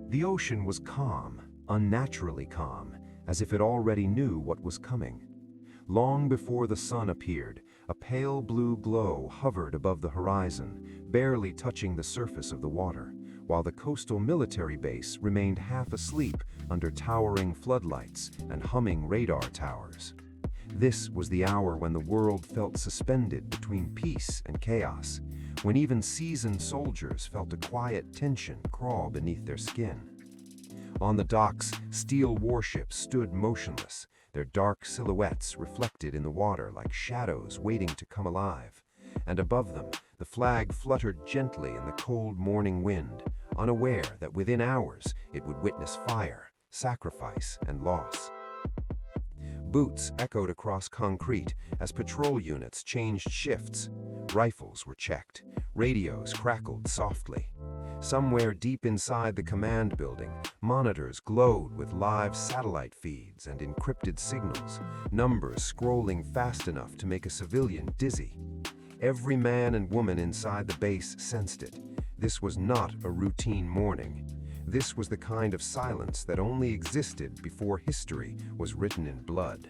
The ocean was calm, unnaturally calm, as if it already knew what was coming. Long before the sun appeared, a pale blue glow hovered above the horizon, barely touching the surface of the water, while the coastal military base remained half asleep under towering floodlights and humming radar towers. This was the hour when the world felt suspended between peace and chaos, when even seasoned soldiers felt a quiet tension crawl beneath their skin. On the docks, steel warships stood motionless, their dark silhouettes reflected in the water like shadows waiting to come alive. And above them, the flag fluttered gently in the cold morning wind, unaware that within hours it would witness fire, sacrifice, and loss. Boots echoed across concrete as patrol units changed shifts. Rifles were checked. Radios crackled softly. Somewhere deep inside the command building, monitors glowed with live satellite feeds and encrypted signals, numbers scrolling fast enough to make a civilian dizzy. Every man and woman inside the base sensed it. This was not a routine morning. This was the kind of silence that only existed before history was written in blood.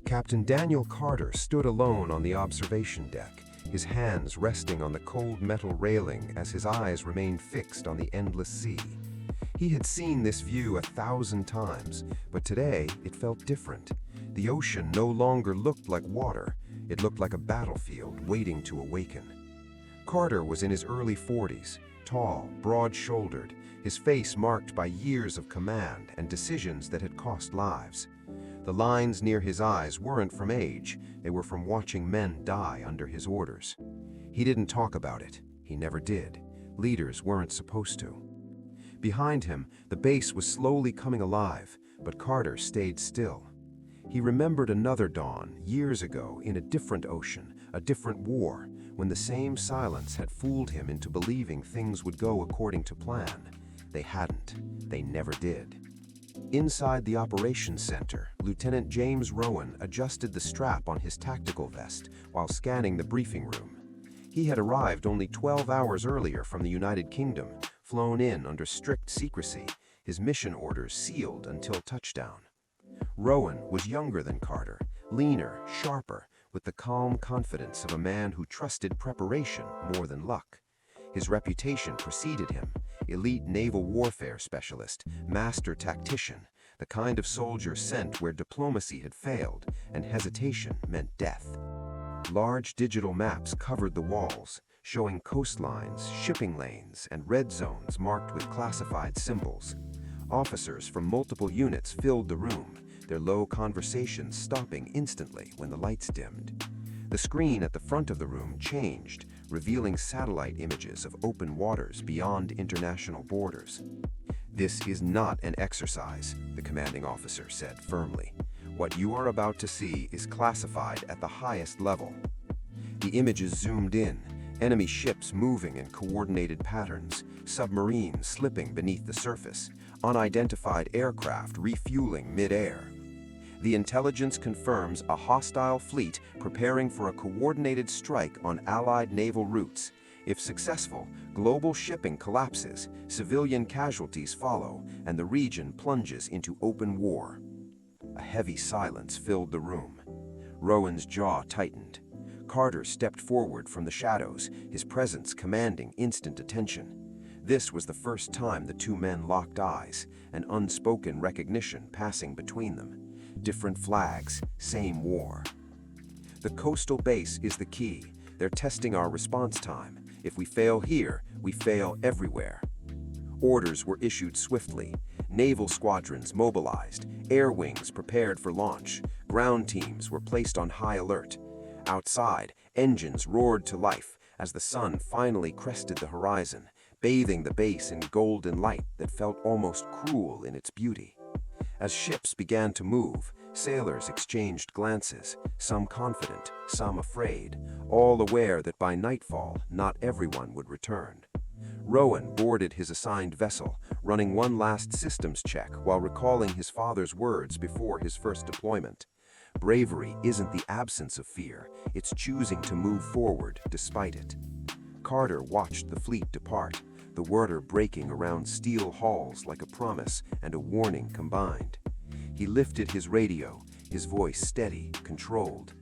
Captain Daniel Carter stood alone on the observation deck, his hands resting on the cold metal railing as his eyes remained fixed on the endless sea. He had seen this view 1,000 times, but today it felt different. The ocean no longer looked like water. It looked like a battlefield waiting to awaken. Carter was in his early 40s, tall, broad-shouldered, his face marked by years of command and decisions that had cost lives. The lines near his eyes weren't from age, they were from watching men die under his orders. He didn't talk about it. He never did. Leaders weren't supposed to. Behind him, the base was slowly coming alive, but Carter stayed still. He remembered another dawn, years ago, in a different ocean, a different war, when the same silence had fooled him into believing things would go according to plan. They hadn't. They never did. Inside the operations center, Lieutenant James Rowan adjusted the strap on his tactical vest while scanning the briefing room. He had arrived only 12 hours earlier from the United Kingdom, flown in under strict secrecy, his mission orders sealed until touchdown. Rowan was younger than Carter, leaner, sharper, with the calm confidence of a man who trusted preparation more than luck. His reputation preceded him, elite naval warfare specialist, master tactician, the kind of soldier sent where diplomacy had failed and hesitation meant death. Large digital maps covered the walls, showing coastlines, shipping lanes, and red zones marked with classified symbols. Officers from multiple units filled the room, their low conversations stopping instantly when the lights dimmed. The screen at the front of the room changed, revealing satellite images of open waters beyond international borders. "This is not an exercise," the commanding officer said firmly. "What you are about to see is classified at the highest level." The images zoomed in, enemy ships moving in coordinated patterns, submarines slipping beneath the surface, unidentified aircraft refueling mid-air. The intelligence confirms a hostile fleet preparing for a coordinated strike on Allied naval routes. If successful, global shipping collapses, civilian casualties follow, and the region plunges into open war. A heavy silence filled the room. Rowan's jaw tightened. Carter stepped forward from the shadows, his presence commanding instant attention. This was the first time the two men locked eyes, an unspoken recognition passing between them. Different flags, same war. "The coastal base is the key. They're testing our response time. If we fail here, we fail everywhere." Orders were issued swiftly. Naval squadrons mobilized, air wings prepared for launch, ground teams were placed on high alert. Outside, engines roared to life as the sun finally crested the horizon, bathing the base in golden light that felt almost cruel in its beauty. As ships began to move, sailors exchanged glances, some confident, some afraid, all aware that by nightfall, not everyone would return. Rowan boarded his assigned vessel, running one last systems check while recalling his father's words before his first deployment. Bravery isn't the absence of fear, it's choosing to move forward despite it. Carter watched the fleet depart, the water breaking around steel hulls like a promise and a warning combined. He lifted his radio, his voice steady, controlled.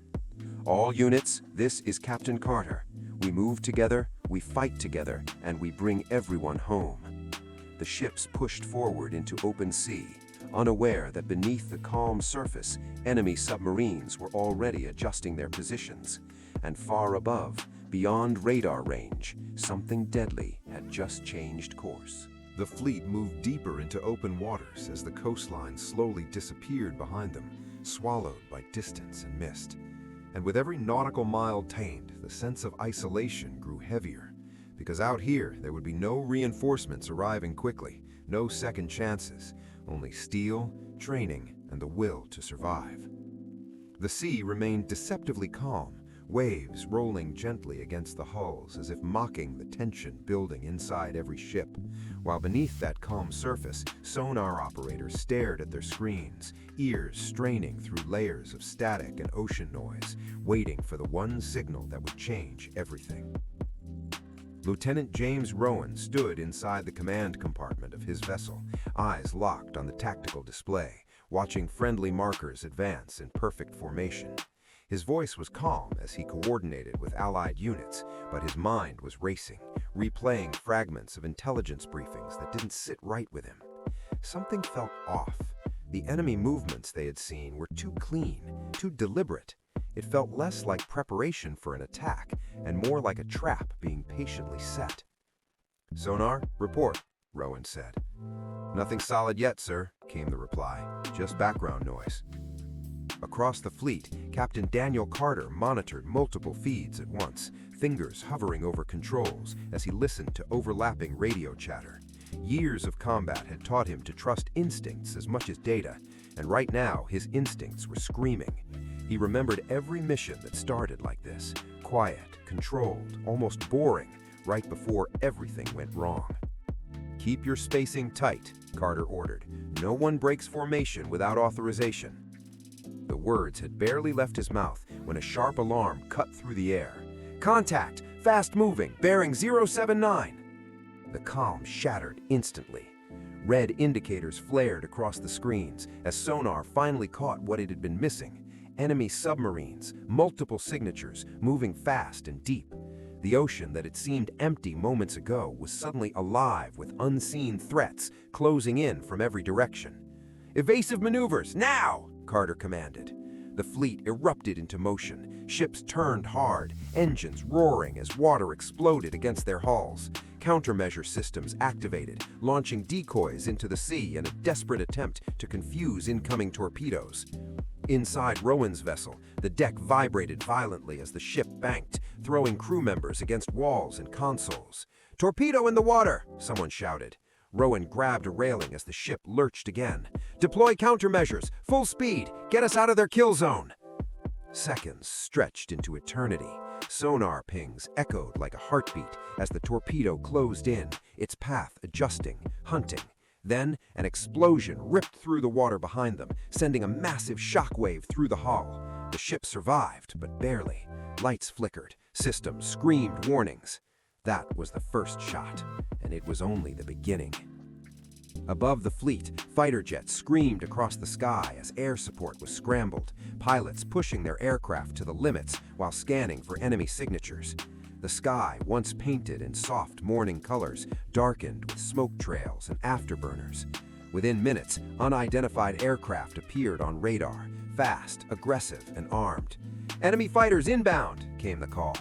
"All units, this is Captain Carter. We move together, we fight together, and we bring everyone home." The ships pushed forward into open sea, unaware that beneath the calm surface, enemy submarines were already adjusting their positions. And far above, beyond radar range, something deadly had just changed course. The fleet moved deeper into open waters as the coastline slowly disappeared behind them, swallowed by distance and mist. And with every nautical mile attained, the sense of isolation grew heavier, because out here there would be no reinforcements arriving quickly, no second chances, only steel, training, and the will to survive. The sea remained deceptively calm, waves rolling gently against the hulls as if mocking the tension building inside every ship, while beneath that calm surface, sonar operators stared at their screens, ears straining through layers of static and ocean noise, waiting for the one signal that would change everything. Lieutenant James Rowan stood inside the command compartment of his vessel, eyes locked on the tactical display, watching friendly markers advance in perfect formation. His voice was calm as he coordinated with Allied units, but his mind was racing, replaying fragments of intelligence briefings that didn't sit right with him. Something felt off. The enemy movements they had seen were too clean, too deliberate. It felt less like preparation for an attack and more like a trap being patiently set. "Sonar, report," Rowan said. "Nothing solid yet, sir," came the reply. "Just background noise." Across the fleet, Captain Daniel Carter monitored multiple feeds at once, fingers hovering over controls as he listened to overlapping radio chatter. Years of combat had taught him to trust instincts as much as data, and right now his instincts were screaming. He remembered every mission that started like this, quiet, controlled, almost boring, right before everything went wrong. "Keep your spacing tight," Carter ordered. "No one breaks formation without authorization." The words had barely left his mouth when a sharp alarm cut through the air. "Contact! Fast moving! Bearing 079!" The calm shattered instantly. Red indicators flared across the screens as sonar finally caught what it had been missing. Enemy submarines, multiple signatures, moving fast and deep. The ocean that had seemed empty moments ago was suddenly alive with unseen threats closing in from every direction. "Evasive maneuvers, now!" Carter commanded. The fleet erupted into motion. Ships turned hard, engines roaring as water exploded against their hulls. Countermeasure systems activated, launching decoys into the sea in a desperate attempt to confuse incoming torpedoes. Inside Rowan's vessel, the deck vibrated violently as the ship banked, throwing crew members against walls and consoles. "Torpedo in the water!" someone shouted. Rowan grabbed a railing as the ship lurched again. "Deploy countermeasures! Full speed! Get us out of their kill zone!" Seconds stretched into eternity. Sonar pings echoed like a heartbeat as the torpedo closed in, its path adjusting, hunting. Then, an explosion ripped through the water behind them, sending a massive shockwave through the hull. The ship survived, but barely. Lights flickered, systems screamed warnings. That was the first shot, and it was only the beginning. Above the fleet, fighter jets screamed across the sky as air support was scrambled, pilots pushing their aircraft to the limits while scanning for enemy signatures. The sky, once painted in soft morning colors, darkened with smoke trails and afterburners. Within minutes, unidentified aircraft appeared on radar, fast, aggressive, and armed. "Enemy fighters inbound!" came the call.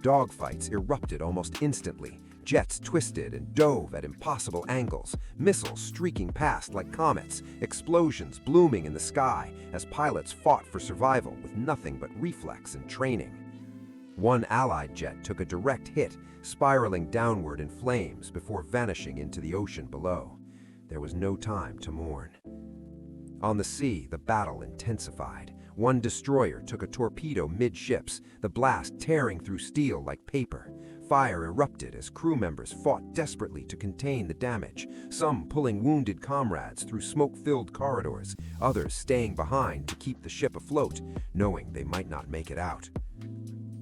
Dogfights erupted almost instantly. Jets twisted and dove at impossible angles, missiles streaking past like comets, explosions blooming in the sky as pilots fought for survival with nothing but reflex and training. One Allied jet took a direct hit, spiraling downward in flames before vanishing into the ocean below. There was no time to mourn. On the sea, the battle intensified. One destroyer took a torpedo midships, the blast tearing through steel like paper. Fire erupted as crew members fought desperately to contain the damage, some pulling wounded comrades through smoke-filled corridors, others staying behind to keep the ship afloat, knowing they might not make it out.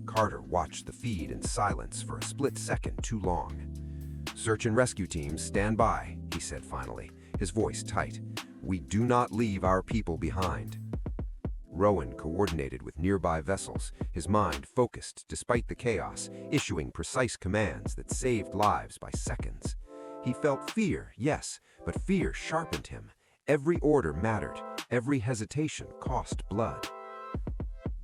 Carter watched the feed in silence for a split second too long. "Search and rescue teams, stand by," he said finally, his voice tight. "We do not leave our people behind." Rowan coordinated with nearby vessels, his mind focused despite the chaos, issuing precise commands that saved lives by seconds. He felt fear, yes, but fear sharpened him. Every order mattered, every hesitation cost blood.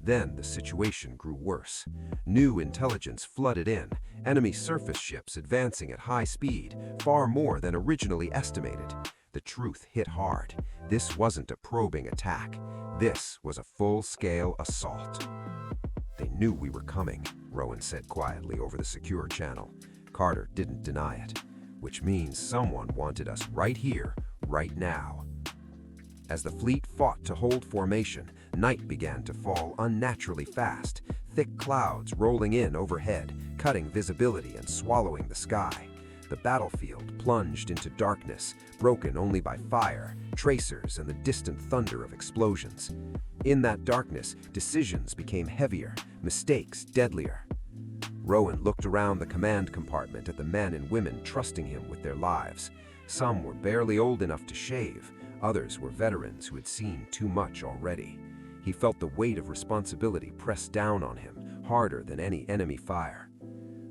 Then the situation grew worse. New intelligence flooded in, enemy surface ships advancing at high speed, far more than originally estimated. The truth hit hard. This wasn't a probing attack. This was a full-scale assault. "They knew we were coming," Rowan said quietly over the secure channel. Carter didn't deny it, which means someone wanted us right here, right now. As the fleet fought to hold formation, night began to fall unnaturally fast, thick clouds rolling in overhead, cutting visibility and swallowing the sky. The battlefield plunged into darkness, broken only by fire, tracers, and the distant thunder of explosions. In that darkness, decisions became heavier, mistakes deadlier. Rowan looked around the command compartment at the men and women trusting him with their lives. Some were barely old enough to shave, others were veterans who had seen too much already. He felt the weight of responsibility press down on him, harder than any enemy fire.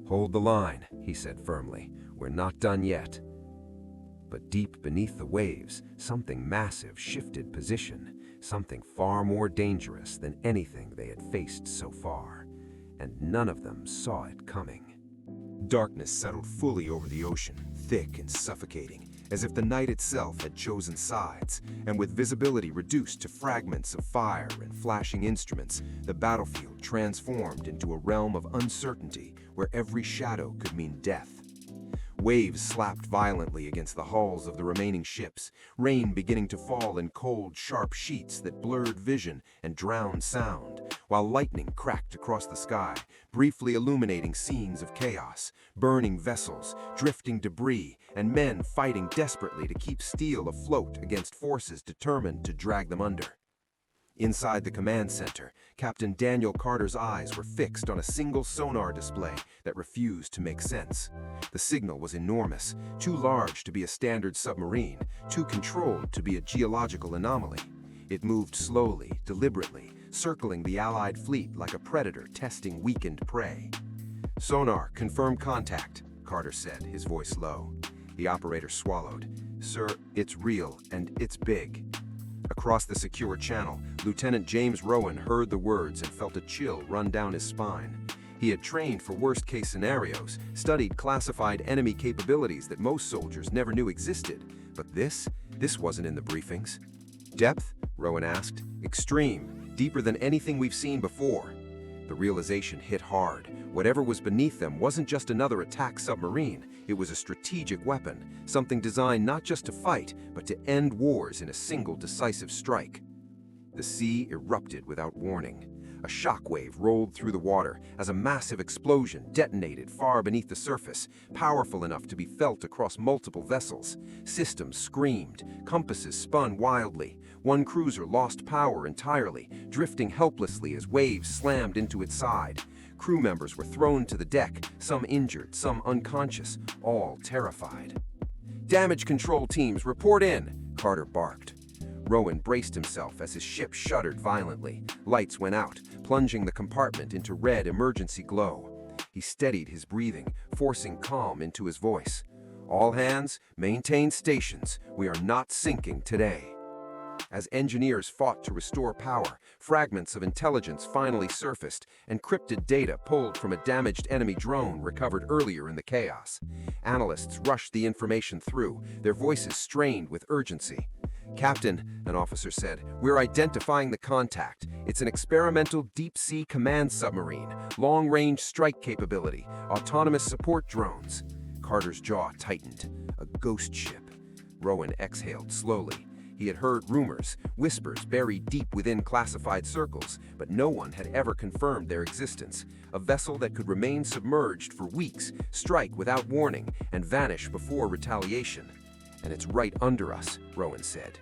"Hold the line," he said firmly. "We're not done yet." But deep beneath the waves, something massive shifted position, something far more dangerous than anything they had faced so far. And none of them saw it coming. Darkness settled fully over the ocean, thick and suffocating, as if the night itself had chosen sides, and with visibility reduced to fragments of fire and flashing instruments, the battlefield transformed into a realm of uncertainty where every shadow could mean death. Waves slapped violently against the hulls of the remaining ships, rain beginning to fall in cold, sharp sheets that blurred vision and drowned sound, while lightning cracked across the sky, briefly illuminating scenes of chaos, burning vessels, drifting debris, and men fighting desperately to keep steel afloat against forces determined to drag them under. Inside the command center, Captain Daniel Carter's eyes were fixed on a single sonar display that refused to make sense. The signal was enormous, too large to be a standard submarine, too controlled to be a geological anomaly. It moved slowly, deliberately, circling the Allied fleet like a predator testing weakened prey. "Sonar, confirm contact," Carter said, his voice low. The operator swallowed. "Sir, it's real, and it's big." Across the secure channel, Lieutenant James Rowan heard the words and felt a chill run down his spine. He had trained for worst-case scenarios, studied classified enemy capabilities that most soldiers never knew existed. But this wasn't in the briefings. "Depth?" Rowan asked. "Extreme, deeper than anything we've seen before." The realization hit hard. Whatever was beneath them wasn't just another attack submarine. It was a strategic weapon, something designed not just to fight, but to end wars in a single decisive strike. The sea erupted without warning. A shockwave rolled through the water as a massive explosion detonated far beneath the surface, powerful enough to be felt across multiple vessels. Systems screamed, compasses spun wildly. One cruiser lost power entirely, drifting helplessly as waves slammed into its side. Crew members were thrown to the deck, some injured, some unconscious, all terrified. "Damage control teams, report in," Carter barked. Rowan braced himself as his ship shuddered violently. Lights went out, plunging the compartment into red emergency glow. He steadied his breathing, forcing calm into his voice. "All hands, maintain stations. We are not sinking today." As engineers fought to restore power, fragments of intelligence finally surfaced, encrypted data pulled from a damaged enemy drone recovered earlier in the chaos. Analysts rushed the information through, their voices strained with urgency. "Captain," an officer said, "we're identifying the contact. It's an experimental deep-sea command submarine, long-range strike capability, autonomous support drones." Carter's jaw tightened. A ghost ship. Rowan exhaled slowly. He had heard rumors, whispers buried deep within classified circles, but no one had ever confirmed their existence. A vessel that could remain submerged for weeks, strike without warning, and vanish before retaliation. "And it's right under us," Rowan said.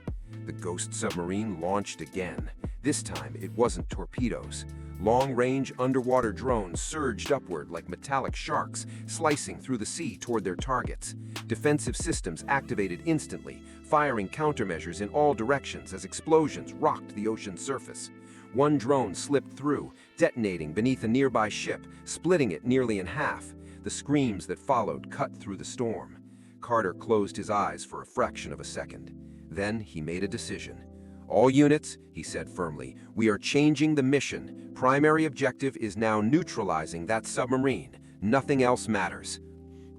The ghost submarine launched again. This time, it wasn't torpedoes. Long-range underwater drones surged upward like metallic sharks, slicing through the sea toward their targets. Defensive systems activated instantly, firing countermeasures in all directions as explosions rocked the ocean's surface. One drone slipped through, detonating beneath a nearby ship, splitting it nearly in half. The screams that followed cut through the storm. Carter closed his eyes for a fraction of a second. Then he made a decision. "All units," he said firmly, "we are changing the mission. Primary objective is now neutralizing that submarine. Nothing else matters."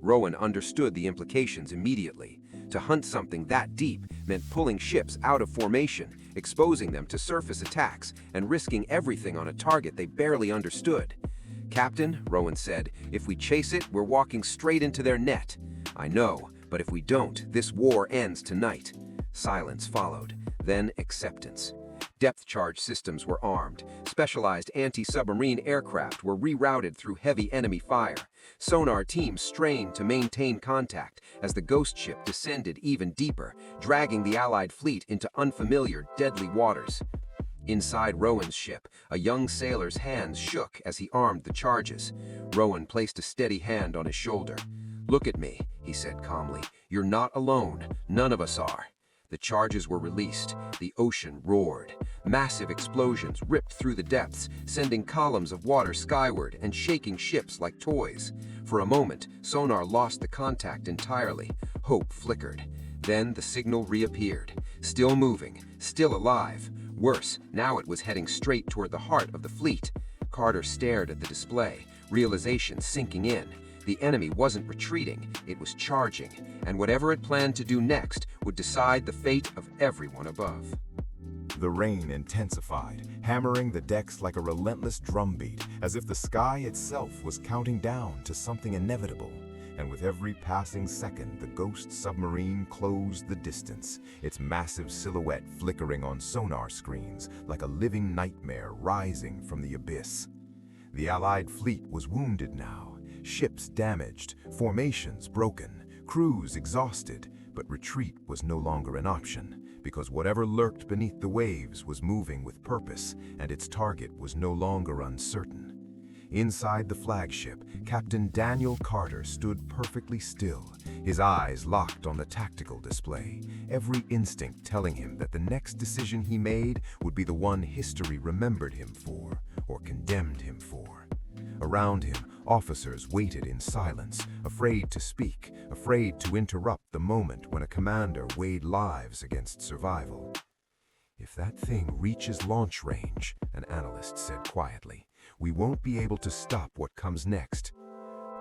Rowan understood the implications immediately. To hunt something that deep meant pulling ships out of formation, exposing them to surface attacks, and risking everything on a target they barely understood. "Captain," Rowan said, "if we chase it, we're walking straight into their net." "I know, but if we don't, this war ends tonight." Silence followed, then acceptance. Depth charge systems were armed. Specialized anti-submarine aircraft were rerouted through heavy enemy fire. Sonar teams strained to maintain contact as the ghost ship descended even deeper, dragging the Allied fleet into unfamiliar, deadly waters. Inside Rowan's ship, a young sailor's hands shook as he armed the charges. Rowan placed a steady hand on his shoulder. "Look at me," he said calmly. "You're not alone. None of us are." The charges were released. The ocean roared. Massive explosions ripped through the depths, sending columns of water skyward and shaking ships like toys. For a moment, sonar lost the contact entirely. Hope flickered. Then the signal reappeared. Still moving, still alive. Worse, now it was heading straight toward the heart of the fleet. Carter stared at the display, realization sinking in. The enemy wasn't retreating, it was charging, and whatever it planned to do next would decide the fate of everyone above. The rain intensified, hammering the decks like a relentless drumbeat, as if the sky itself was counting down to something inevitable. And with every passing second, the ghost submarine closed the distance, its massive silhouette flickering on sonar screens like a living nightmare rising from the abyss. The Allied fleet was wounded now. Ships damaged, formations broken, crews exhausted, but retreat was no longer an option, because whatever lurked beneath the waves was moving with purpose, and its target was no longer uncertain. Inside the flagship, Captain Daniel Carter stood perfectly still, his eyes locked on the tactical display, every instinct telling him that the next decision he made would be the one history remembered him for, or condemned him for. Around him, officers waited in silence, afraid to speak, afraid to interrupt the moment when a commander weighed lives against survival. "If that thing reaches launch range," an analyst said quietly, "we won't be able to stop what comes next."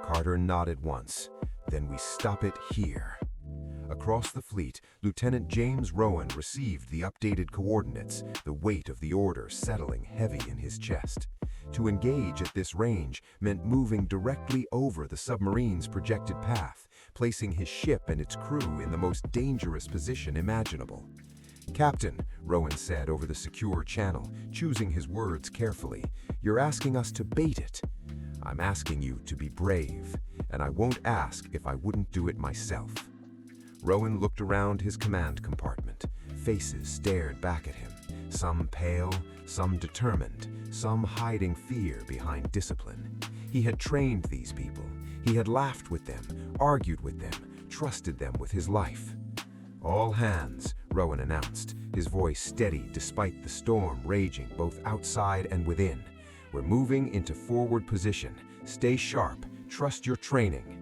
Carter nodded once. "Then we stop it here." Across the fleet, Lieutenant James Rowan received the updated coordinates, the weight of the order settling heavy in his chest. To engage at this range meant moving directly over the submarine's projected path, placing his ship and its crew in the most dangerous position imaginable. "Captain," Rowan said over the secure channel, choosing his words carefully, "you're asking us to bait it. I'm asking you to be brave, and I won't ask if I wouldn't do it myself." Rowan looked around his command compartment. Faces stared back at him, some pale, some determined, some hiding fear behind discipline. He had trained these people. He had laughed with them, argued with them, trusted them with his life. "All hands," Rowan announced, his voice steady despite the storm raging both outside and within. "We're moving into forward position. Stay sharp. Trust your training."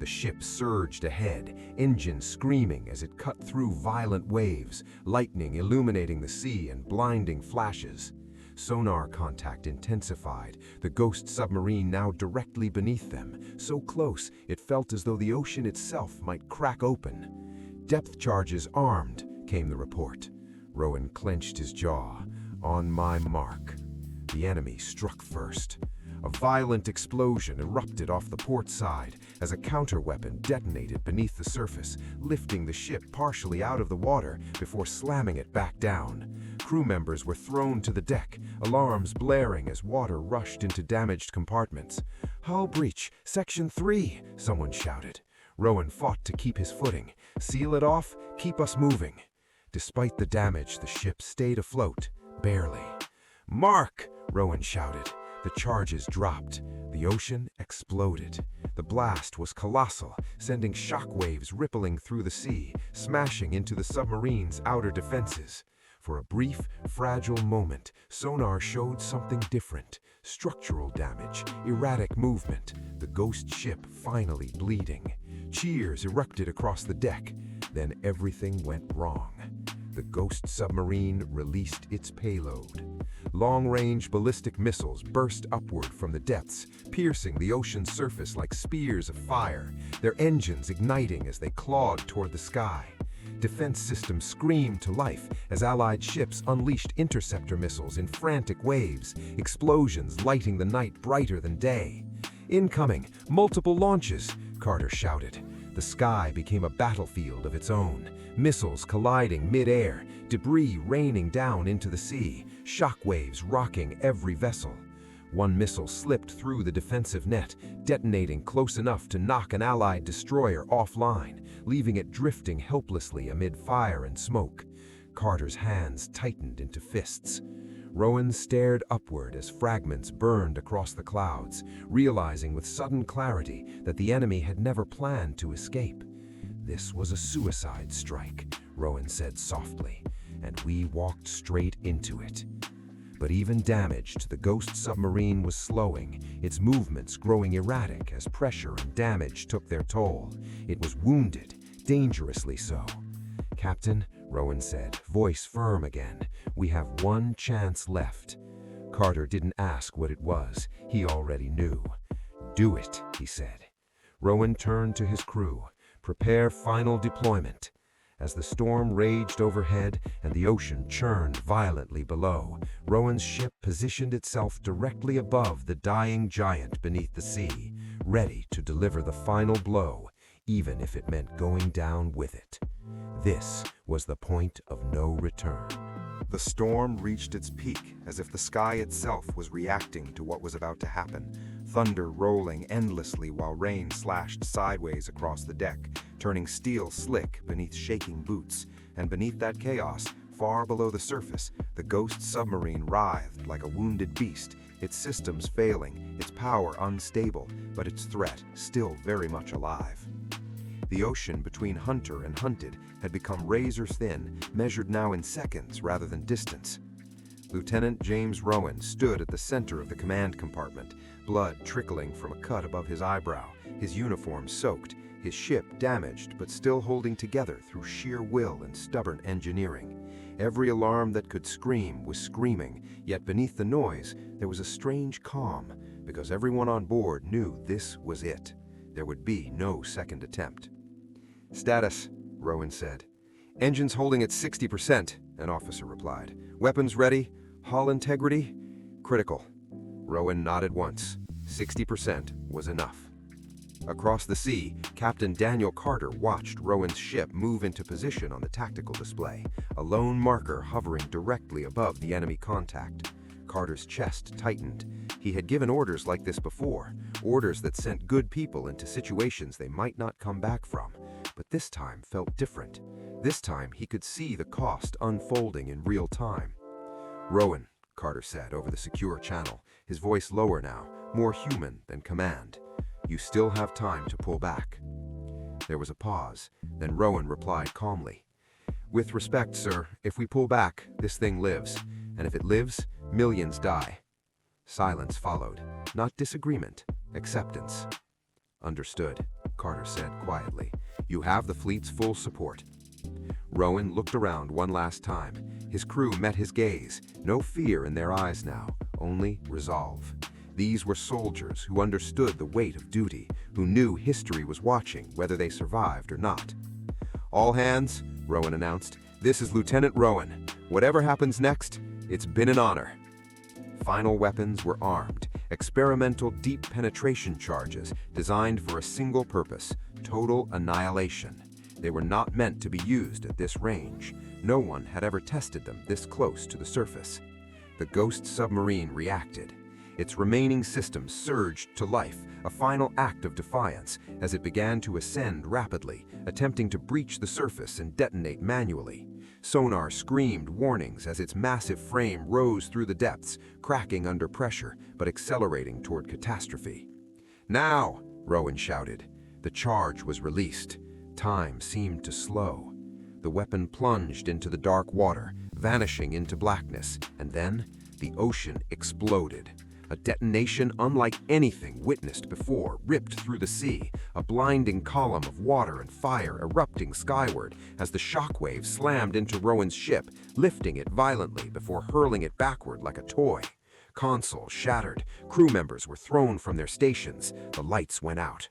The ship surged ahead, engines screaming as it cut through violent waves, lightning illuminating the sea and blinding flashes. Sonar contact intensified, the ghost submarine now directly beneath them, so close it felt as though the ocean itself might crack open. "Depth charges armed," came the report. Rowan clenched his jaw. "On my mark." The enemy struck first. A violent explosion erupted off the port side as a counterweapon detonated beneath the surface, lifting the ship partially out of the water before slamming it back down. Crew members were thrown to the deck, alarms blaring as water rushed into damaged compartments. "Hull breach, Section 3, someone shouted. Rowan fought to keep his footing. "Seal it off, keep us moving." Despite the damage, the ship stayed afloat, barely. "Mark!" Rowan shouted. The charges dropped. The ocean exploded. The blast was colossal, sending shockwaves rippling through the sea, smashing into the submarine's outer defenses. For a brief, fragile moment, sonar showed something different. Structural damage, erratic movement, the ghost ship finally bleeding. Cheers erupted across the deck. Then everything went wrong. The ghost submarine released its payload. Long-range ballistic missiles burst upward from the depths, piercing the ocean's surface like spears of fire, their engines igniting as they clawed toward the sky. Defense systems screamed to life as Allied ships unleashed interceptor missiles in frantic waves, explosions lighting the night brighter than day. "Incoming! Multiple launches!" Carter shouted. The sky became a battlefield of its own. Missiles colliding mid-air, debris raining down into the sea, shockwaves rocking every vessel. One missile slipped through the defensive net, detonating close enough to knock an Allied destroyer offline, leaving it drifting helplessly amid fire and smoke. Carter's hands tightened into fists. Rowan stared upward as fragments burned across the clouds, realizing with sudden clarity that the enemy had never planned to escape. "This was a suicide strike," Rowan said softly, "and we walked straight into it." But even damaged, the ghost submarine was slowing, its movements growing erratic as pressure and damage took their toll. It was wounded, dangerously so. "Captain," Rowan said, voice firm again, "we have one chance left." Carter didn't ask what it was. He already knew. "Do it," he said. Rowan turned to his crew. "Prepare final deployment." As the storm raged overhead and the ocean churned violently below, Rowan's ship positioned itself directly above the dying giant beneath the sea, ready to deliver the final blow, even if it meant going down with it. This was the point of no return. The storm reached its peak, as if the sky itself was reacting to what was about to happen, thunder rolling endlessly while rain slashed sideways across the deck, turning steel slick beneath shaking boots. And beneath that chaos, far below the surface, the ghost submarine writhed like a wounded beast, its systems failing, its power unstable, but its threat still very much alive. The ocean between hunter and hunted had become razor-thin, measured now in seconds rather than distance. Lieutenant James Rowan stood at the center of the command compartment, blood trickling from a cut above his eyebrow, his uniform soaked, his ship damaged but still holding together through sheer will and stubborn engineering. Every alarm that could scream was screaming, yet beneath the noise there was a strange calm, because everyone on board knew this was it. There would be no second attempt. "Status," Rowan said. "Engines holding at 60%, an officer replied. "Weapons ready. Hull integrity? Critical." Rowan nodded once. 60% was enough. Across the sea, Captain Daniel Carter watched Rowan's ship move into position on the tactical display, a lone marker hovering directly above the enemy contact. Carter's chest tightened. He had given orders like this before, orders that sent good people into situations they might not come back from, but this time felt different. This time he could see the cost unfolding in real time. "Rowan," Carter said over the secure channel, his voice lower now, more human than command. "You still have time to pull back." There was a pause, then Rowan replied calmly. "With respect, sir, if we pull back, this thing lives, and if it lives, millions die." Silence followed, not disagreement, acceptance. "Understood," Carter said quietly. "You have the fleet's full support." Rowan looked around one last time. His crew met his gaze, no fear in their eyes now, only resolve. These were soldiers who understood the weight of duty, who knew history was watching whether they survived or not. "All hands," Rowan announced. "This is Lieutenant Rowan. Whatever happens next, it's been an honor." Final weapons were armed, experimental deep penetration charges designed for a single purpose, total annihilation. They were not meant to be used at this range. No one had ever tested them this close to the surface. The ghost submarine reacted. Its remaining systems surged to life, a final act of defiance, as it began to ascend rapidly, attempting to breach the surface and detonate manually. Sonar screamed warnings as its massive frame rose through the depths, cracking under pressure, but accelerating toward catastrophe. "Now!" Rowan shouted. The charge was released. Time seemed to slow. The weapon plunged into the dark water, vanishing into blackness, and then the ocean exploded. A detonation unlike anything witnessed before ripped through the sea, a blinding column of water and fire erupting skyward as the shockwave slammed into Rowan's ship, lifting it violently before hurling it backward like a toy. Console shattered, crew members were thrown from their stations, the lights went out.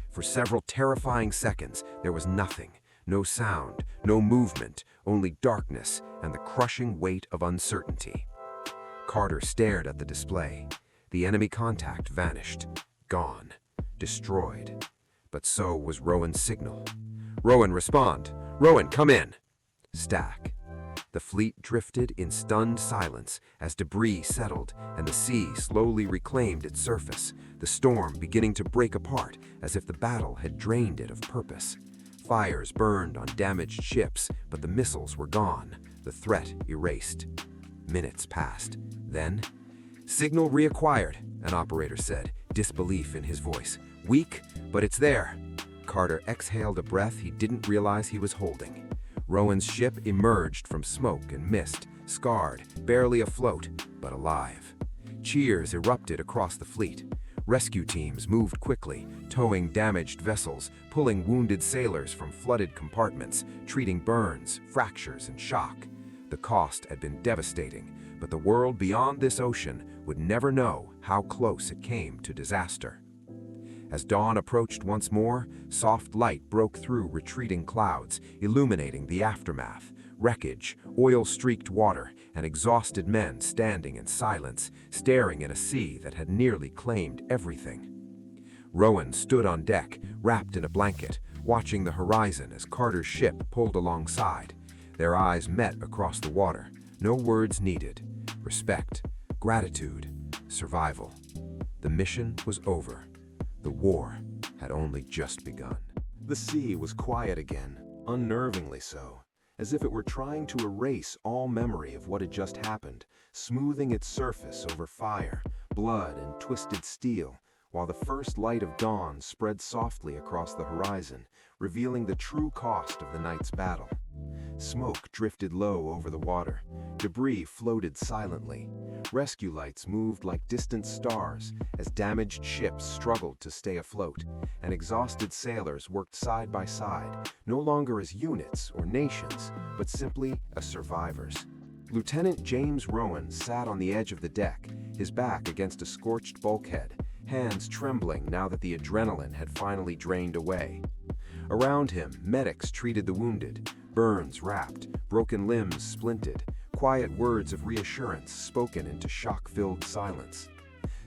For several terrifying seconds, there was nothing. No sound, no movement, only darkness and the crushing weight of uncertainty. Carter stared at the display. The enemy contact vanished, gone, destroyed. But so was Rowan's signal. "Rowan, respond! Rowan, come in!" Stack. The fleet drifted in stunned silence as debris settled and the sea slowly reclaimed its surface, the storm beginning to break apart as if the battle had drained it of purpose. Fires burned on damaged ships, but the missiles were gone, the threat erased. Minutes passed. Then, "Signal reacquired," an operator said, disbelief in his voice. "Weak, but it's there." Carter exhaled a breath he didn't realize he was holding. Rowan's ship emerged from smoke and mist, scarred, barely afloat, but alive. Cheers erupted across the fleet. Rescue teams moved quickly, towing damaged vessels, pulling wounded sailors from flooded compartments, treating burns, fractures, and shock. The cost had been devastating, but the world beyond this ocean would never know how close it came to disaster. As dawn approached once more, soft light broke through retreating clouds, illuminating the aftermath. Wreckage, oil-streaked water, and exhausted men standing in silence, staring at a sea that had nearly claimed everything. Rowan stood on deck, wrapped in a blanket, watching the horizon as Carter's ship pulled alongside. Their eyes met across the water. No words needed. Respect, gratitude, survival. The mission was over. The war had only just begun. The sea was quiet again, unnervingly so, as if it were trying to erase all memory of what had just happened, smoothing its surface over fire, blood, and twisted steel, while the first light of dawn spread softly across the horizon, revealing the true cost of the night's battle. Smoke drifted low over the water. Debris floated silently. Rescue lights moved like distant stars as damaged ships struggled to stay afloat, and exhausted sailors worked side by side, no longer as units or nations, but simply as survivors. Lieutenant James Rowan sat on the edge of the deck, his back against a scorched bulkhead, hands trembling now that the adrenaline had finally drained away. Around him, medics treated the wounded, burns wrapped, broken limbs splinted, quiet words of reassurance spoken into shock-filled silence.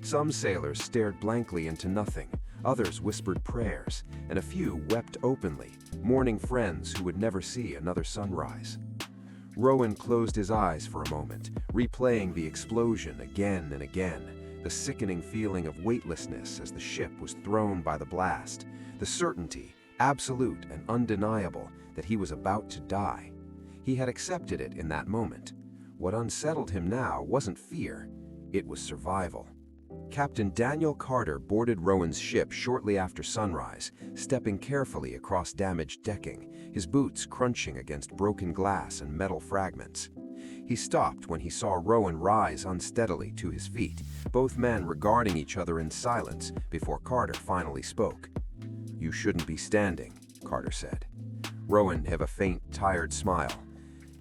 Some sailors stared blankly into nothing, others whispered prayers, and a few wept openly, mourning friends who would never see another sunrise. Rowan closed his eyes for a moment, replaying the explosion again and again, the sickening feeling of weightlessness as the ship was thrown by the blast, the certainty, absolute and undeniable, that he was about to die. He had accepted it in that moment. What unsettled him now wasn't fear, it was survival. Captain Daniel Carter boarded Rowan's ship shortly after sunrise, stepping carefully across damaged decking, his boots crunching against broken glass and metal fragments. He stopped when he saw Rowan rise unsteadily to his feet, both men regarding each other in silence before Carter finally spoke. "You shouldn't be standing," Carter said. Rowan gave a faint, tired smile.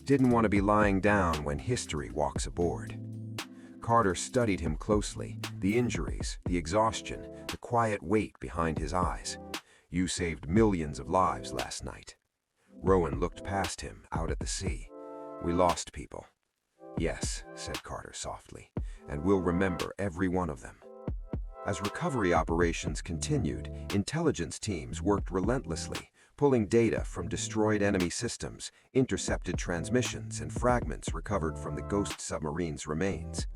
Didn't want to be lying down when history walks aboard. Carter studied him closely, the injuries, the exhaustion, the quiet weight behind his eyes. "You saved millions of lives last night." Rowan looked past him, out at the sea. "We lost people." "Yes," said Carter softly, "and we'll remember every one of them." As recovery operations continued, intelligence teams worked relentlessly, pulling data from destroyed enemy systems, intercepted transmissions, and fragments recovered from the Ghost submarine's remains.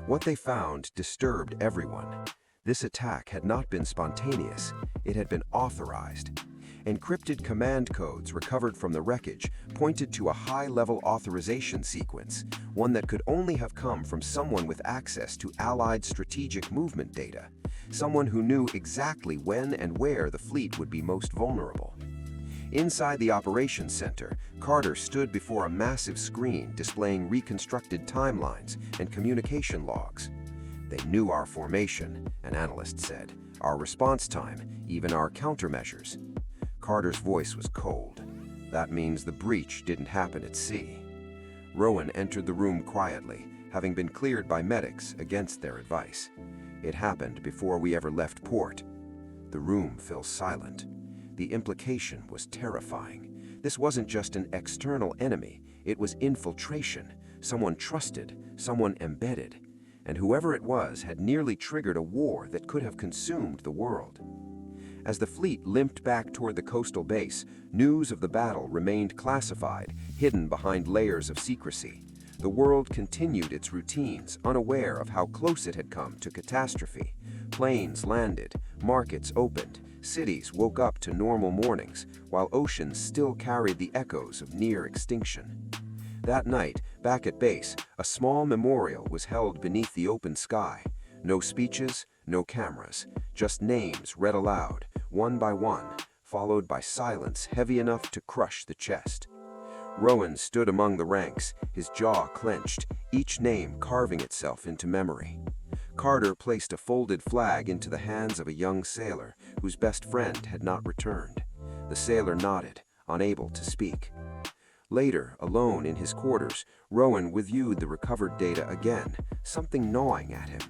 What they found disturbed everyone. This attack had not been spontaneous, it had been authorized. Encrypted command codes recovered from the wreckage pointed to a high-level authorization sequence, one that could only have come from someone with access to Allied strategic movement data, someone who knew exactly when and where the fleet would be most vulnerable. Inside the operations center, Carter stood before a massive screen displaying reconstructed timelines and communication logs. They knew our formation, an analyst said, our response time, even our countermeasures. Carter's voice was cold. That means the breach didn't happen at sea. Rowan entered the room quietly, having been cleared by medics against their advice. It happened before we ever left port. The room fell silent. The implication was terrifying. This wasn't just an external enemy, it was infiltration, someone trusted, someone embedded. And whoever it was had nearly triggered a war that could have consumed the world. As the fleet limped back toward the coastal base, news of the battle remained classified, hidden behind layers of secrecy. The world continued its routines, unaware of how close it had come to catastrophe. Planes landed, markets opened, cities woke up to normal mornings, while oceans still carried the echoes of near extinction. That night, back at base, a small memorial was held beneath the open sky. No speeches, no cameras, just names read aloud, one by one, followed by silence heavy enough to crush the chest. Rowan stood among the ranks, his jaw clenched, each name carving itself into memory. Carter placed a folded flag into the hands of a young sailor whose best friend had not returned. The sailor nodded, unable to speak. Later, alone in his quarters, Rowan reviewed the recovered data again, something gnawing at him.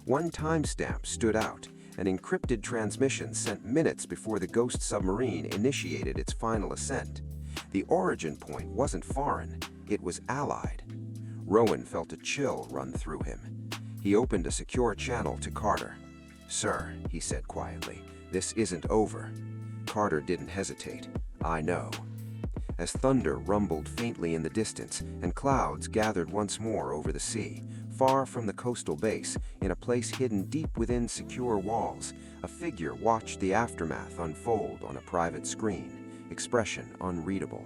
One timestamp stood out, an encrypted transmission sent minutes before the ghost submarine initiated its final ascent. The origin point wasn't foreign, it was Allied. Rowan felt a chill run through him. He opened a secure channel to Carter. "Sir," he said quietly, "this isn't over." Carter didn't hesitate. "I know." As thunder rumbled faintly in the distance and clouds gathered once more over the sea, far from the coastal base, in a place hidden deep within secure walls, a figure watched the aftermath unfold on a private screen, expression unreadable.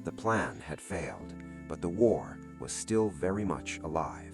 The plan had failed, but the war was still very much alive.